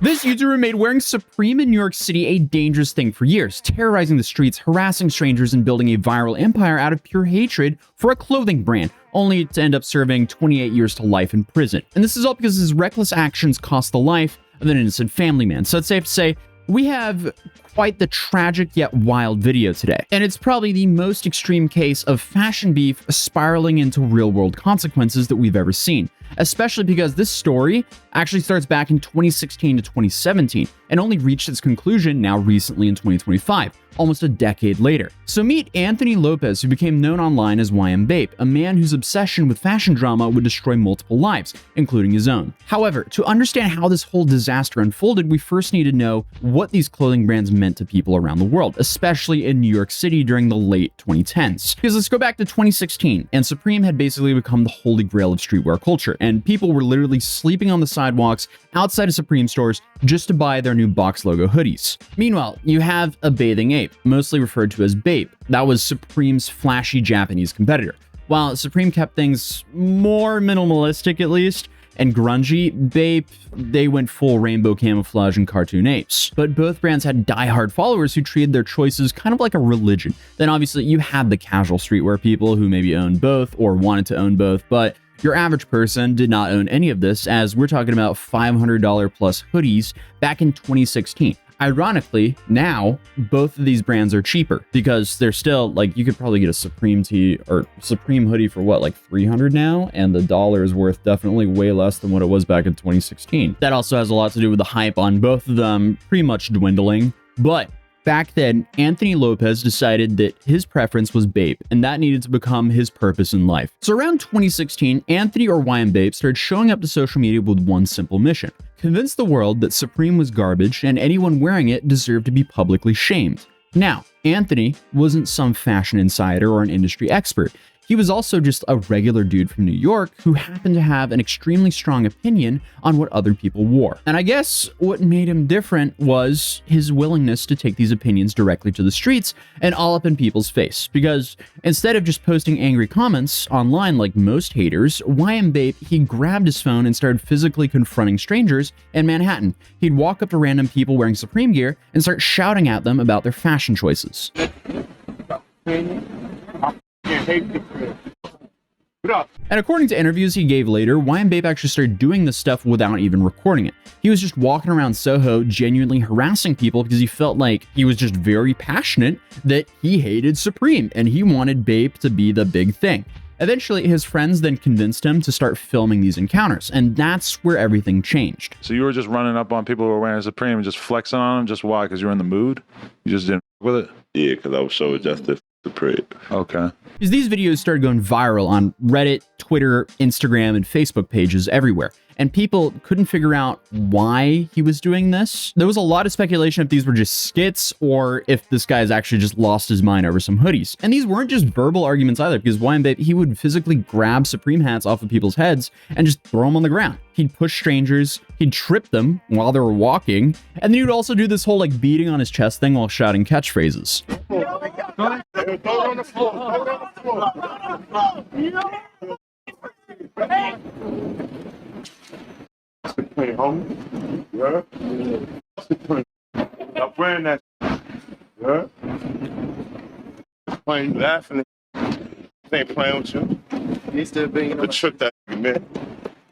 This YouTuber made wearing Supreme in New York City a dangerous thing for years, terrorizing the streets, harassing strangers, and building a viral empire out of pure hatred for a clothing brand, only to end up serving 28 years to life in prison. And this is all because his reckless actions cost the life of an innocent family man. So it's safe to say, we have quite the tragic yet wild video today. And it's probably the most extreme case of fashion beef spiraling into real-world consequences that we've ever seen. Especially because this story actually starts back in 2016 to 2017 and only reached its conclusion now recently in 2025, almost a decade later. So meet Anthony Lopez, who became known online as YMBape, a man whose obsession with fashion drama would destroy multiple lives, including his own. However, to understand how this whole disaster unfolded, we first need to know what these clothing brands meant to people around the world, especially in New York City during the late 2010s. Because let's go back to 2016, and Supreme had basically become the holy grail of streetwear culture, and people were literally sleeping on the sidewalks outside of Supreme stores just to buy their new box logo hoodies. Meanwhile, you have a bathing ape, mostly referred to as Bape. That was Supreme's flashy Japanese competitor. While Supreme kept things more minimalistic at least, and grungy, Bape, they went full rainbow camouflage and cartoon apes. But both brands had diehard followers who treated their choices kind of like a religion. Then obviously you had the casual streetwear people who maybe owned both or wanted to own both, but your average person did not own any of this, as we're talking about $500 plus hoodies back in 2016. Ironically, now both of these brands are cheaper because they're still like, you could probably get a Supreme tee or Supreme hoodie for what, like $300 now, and the dollar is worth definitely way less than what it was back in 2016. That also has a lot to do with the hype on both of them pretty much dwindling, but back then, Anthony Lopez decided that his preference was Bape, and that needed to become his purpose in life. So around 2016, Anthony or YMBape started showing up to social media with one simple mission: convince the world that Supreme was garbage and anyone wearing it deserved to be publicly shamed. Now, Anthony wasn't some fashion insider or an industry expert. He was also just a regular dude from New York who happened to have an extremely strong opinion on what other people wore. And I guess what made him different was his willingness to take these opinions directly to the streets and all up in people's face. Because instead of just posting angry comments online like most haters, YMBape, he grabbed his phone and started physically confronting strangers in Manhattan. He'd walk up to random people wearing Supreme gear and start shouting at them about their fashion choices. And according to interviews he gave later, YMBape actually started doing this stuff without even recording it. He was just walking around Soho genuinely harassing people because he felt like he was just very passionate that he hated Supreme and he wanted Bape to be the big thing. Eventually, his friends then convinced him to start filming these encounters, and that's where everything changed. So you were just running up on people who were wearing Supreme and just flexing on them? Just why? Because you were in the mood? You just didn't with it? Yeah, because I was so adjusted to Supreme. Okay. Because these videos started going viral on Reddit, Twitter, Instagram, and Facebook pages everywhere. And people couldn't figure out why he was doing this. There was a lot of speculation if these were just skits or if this guy's actually just lost his mind over some hoodies. And these weren't just verbal arguments either, because YMBape, he would physically grab Supreme hats off of people's heads and just throw them on the ground. He'd push strangers, he'd trip them while they were walking, and then he would also do this whole like beating on his chest thing while shouting catchhophrases. Hey, homie. Yeah. Stop wearing that. Yeah. Playing laughing. They ain't playing with you. He's still being a trick that man.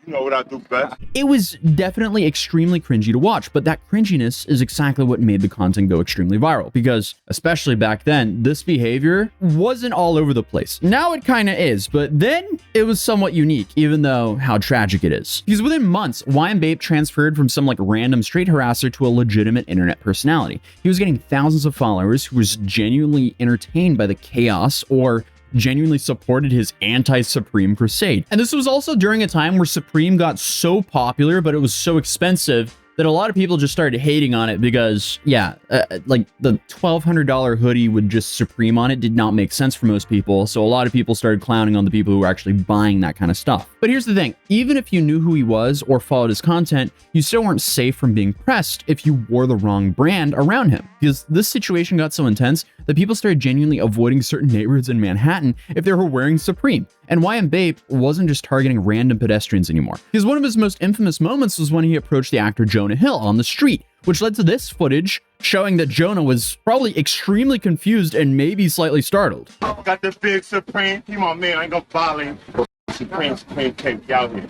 You know what I do best. It was definitely extremely cringy to watch, but that cringiness is exactly what made the content go extremely viral, because especially back then, this behavior wasn't all over the place. Now it kind of is, but then it was somewhat unique, even though how tragic it is. Because within months, YMBape transferred from some like random street harasser to a legitimate internet personality. He was getting thousands of followers who was genuinely entertained by the chaos or genuinely supported his anti-Supreme crusade. And this was also during a time where Supreme got so popular, but it was so expensive that a lot of people just started hating on it because, like the $1,200 hoodie with just Supreme on it did not make sense for most people. So a lot of people started clowning on the people who were actually buying that kind of stuff. But here's the thing, even if you knew who he was or followed his content, you still weren't safe from being pressed if you wore the wrong brand around him. Because this situation got so intense that people started genuinely avoiding certain neighborhoods in Manhattan if they were wearing Supreme. And YMBape wasn't just targeting random pedestrians anymore, because one of his most infamous moments was when he approached the actor Jonah Hill on the street, which led to this footage showing that Jonah was probably extremely confused and maybe slightly startled. Got the big Supreme. He my man. I ain't gonna violate. Supreme can't be out here.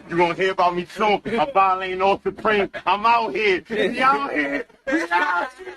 You gonna hear about me soon. I'm violating all Supreme. I'm out here. We out here. We out here.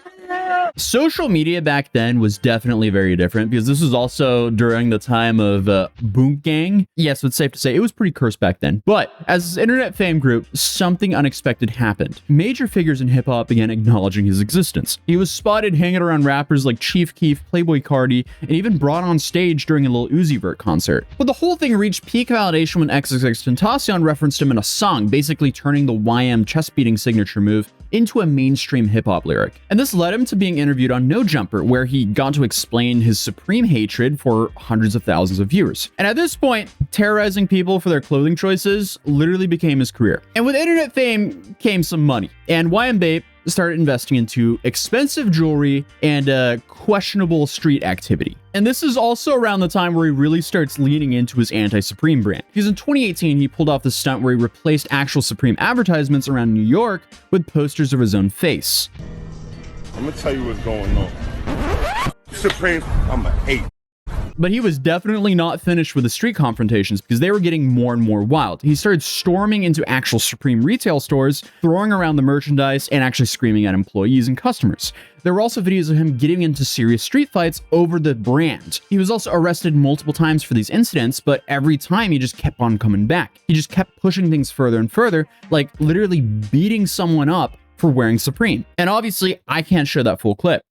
Social media back then was definitely very different, because this was also during the time of Boom Gang. Yes, it's safe to say it was pretty cursed back then. But as his internet fame grew, something unexpected happened. Major figures in hip-hop began acknowledging his existence. He was spotted hanging around rappers like Chief Keef, Playboi Carti, and even brought on stage during a Lil Uzi Vert concert. But the whole thing reached peak validation when XXXTentacion referenced him in a song, basically turning the YM chest-beating signature move into a mainstream hip-hop lyric. And this led him to being interviewed on No Jumper, where he got to explain his supreme hatred for hundreds of thousands of viewers. And at this point, terrorizing people for their clothing choices literally became his career. And with internet fame came some money, and YMBape started investing into expensive jewelry and questionable street activity. And this is also around the time where he really starts leaning into his anti-Supreme brand. Because in 2018, he pulled off the stunt where he replaced actual Supreme advertisements around New York with posters of his own face. I'm gonna tell you what's going on. Supreme, I'm a hate. But he was definitely not finished with the street confrontations, because they were getting more and more wild. He started storming into actual Supreme retail stores, throwing around the merchandise, and actually screaming at employees and customers. There were also videos of him getting into serious street fights over the brand. He was also arrested multiple times for these incidents, but every time he just kept on coming back. He just kept pushing things further and further, like literally beating someone up for wearing Supreme. And obviously, I can't show that full clip.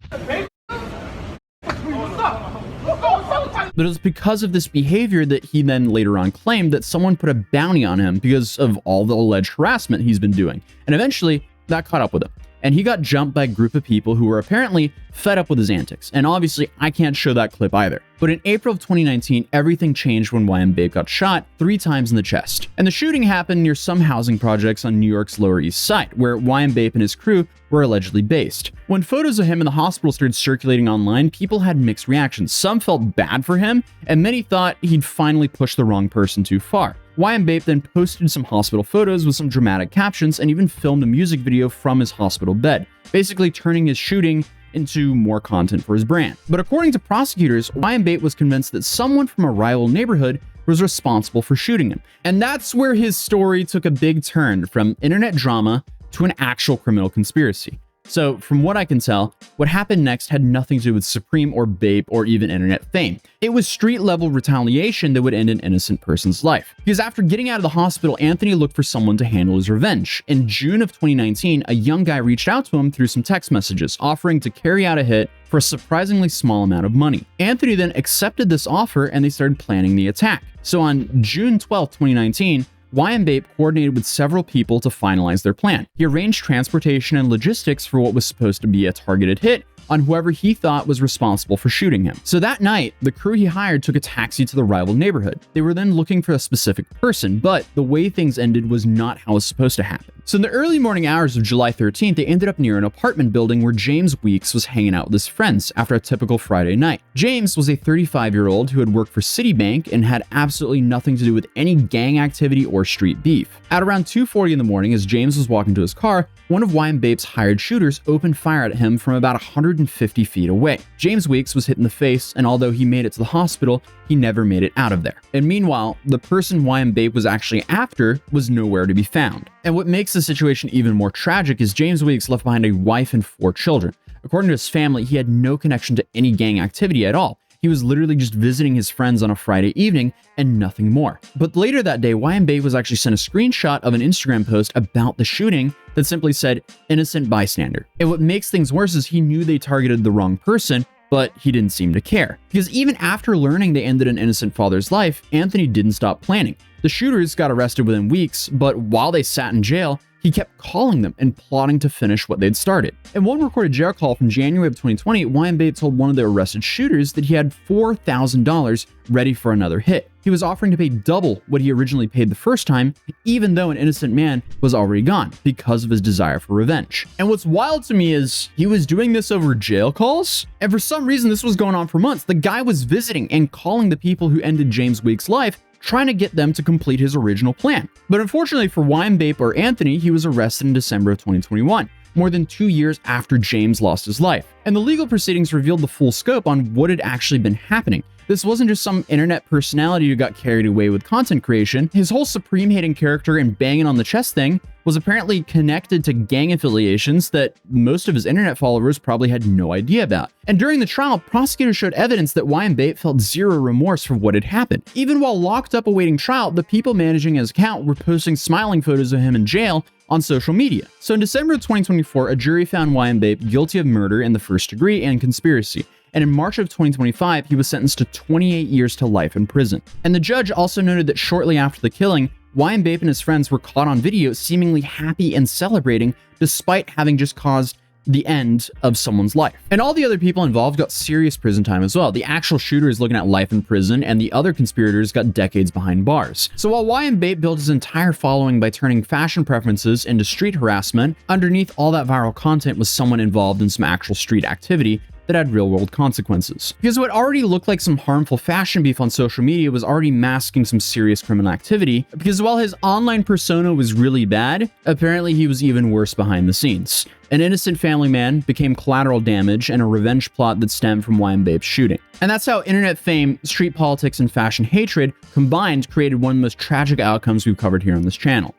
But it was because of this behavior that he then later on claimed that someone put a bounty on him because of all the alleged harassment he's been doing. And eventually, that caught up with him. And he got jumped by a group of people who were apparently fed up with his antics. And obviously, I can't show that clip either. But in April of 2019, everything changed when YMBape got shot 3 times in the chest. And the shooting happened near some housing projects on New York's Lower East Side, where YMBape and his crew were allegedly based. When photos of him in the hospital started circulating online, people had mixed reactions. Some felt bad for him, and many thought he'd finally pushed the wrong person too far. YMBape then posted some hospital photos with some dramatic captions and even filmed a music video from his hospital bed, basically turning his shooting into more content for his brand. But according to prosecutors, YMBape was convinced that someone from a rival neighborhood was responsible for shooting him. And that's where his story took a big turn from internet drama to an actual criminal conspiracy. So from what I can tell, what happened next had nothing to do with Supreme or Bape or even internet fame. It was street-level retaliation that would end an innocent person's life. Because after getting out of the hospital, Anthony looked for someone to handle his revenge. In June of 2019, a young guy reached out to him through some text messages, offering to carry out a hit for a surprisingly small amount of money. Anthony then accepted this offer and they started planning the attack. So on June 12, 2019, YMBape coordinated with several people to finalize their plan. He arranged transportation and logistics for what was supposed to be a targeted hit on whoever he thought was responsible for shooting him. So that night, the crew he hired took a taxi to the rival neighborhood. They were then looking for a specific person, but the way things ended was not how it was supposed to happen. So in the early morning hours of July 13th, they ended up near an apartment building where James Weeks was hanging out with his friends after a typical Friday night. James was a 35-year-old who had worked for Citibank and had absolutely nothing to do with any gang activity or street beef. At around 2:40 in the morning, as James was walking to his car, one of YMBape's hired shooters opened fire at him from about 150 feet away. James Weeks was hit in the face, and although he made it to the hospital, he never made it out of there. And meanwhile, the person YMBape was actually after was nowhere to be found. And what makes the situation even more tragic is James Weeks left behind a wife and 4 children. According to his family, he had no connection to any gang activity at all. He was literally just visiting his friends on a Friday evening and nothing more. But later that day, YMBape was actually sent a screenshot of an Instagram post about the shooting that simply said, "innocent bystander." And what makes things worse is he knew they targeted the wrong person, but he didn't seem to care. Because even after learning they ended an innocent father's life, Anthony didn't stop planning. The shooters got arrested within weeks, but while they sat in jail, he kept calling them and plotting to finish what they'd started. In one recorded jail call from January of 2020, YMBape told one of the arrested shooters that he had $4,000 ready for another hit. He was offering to pay double what he originally paid the first time, even though an innocent man was already gone, because of his desire for revenge. And what's wild to me is he was doing this over jail calls, and for some reason this was going on for months. The guy was visiting and calling the people who ended James Week's life, trying to get them to complete his original plan. But unfortunately for YMBape or Anthony, he was arrested in December of 2021, more than 2 years after James lost his life. And the legal proceedings revealed the full scope on what had actually been happening. This wasn't just some internet personality who got carried away with content creation. His whole Supreme hating character and banging on the chest thing was apparently connected to gang affiliations that most of his internet followers probably had no idea about. And during the trial, prosecutors showed evidence that YMBape felt zero remorse for what had happened. Even while locked up awaiting trial, the people managing his account were posting smiling photos of him in jail on social media. So in December of 2024, a jury found YMBape guilty of murder in the first degree and conspiracy. And in March of 2025, he was sentenced to 28 years to life in prison. And the judge also noted that shortly after the killing, YMBape and his friends were caught on video seemingly happy and celebrating despite having just caused the end of someone's life. And all the other people involved got serious prison time as well. The actual shooter is looking at life in prison, and the other conspirators got decades behind bars. So while YMBape built his entire following by turning fashion preferences into street harassment, underneath all that viral content was someone involved in some actual street activity that had real-world consequences. Because what already looked like some harmful fashion beef on social media was already masking some serious criminal activity, because while his online persona was really bad, apparently he was even worse behind the scenes. An innocent family man became collateral damage and a revenge plot that stemmed from YMBape's shooting. And that's how internet fame, street politics, and fashion hatred combined created one of the most tragic outcomes we've covered here on this channel.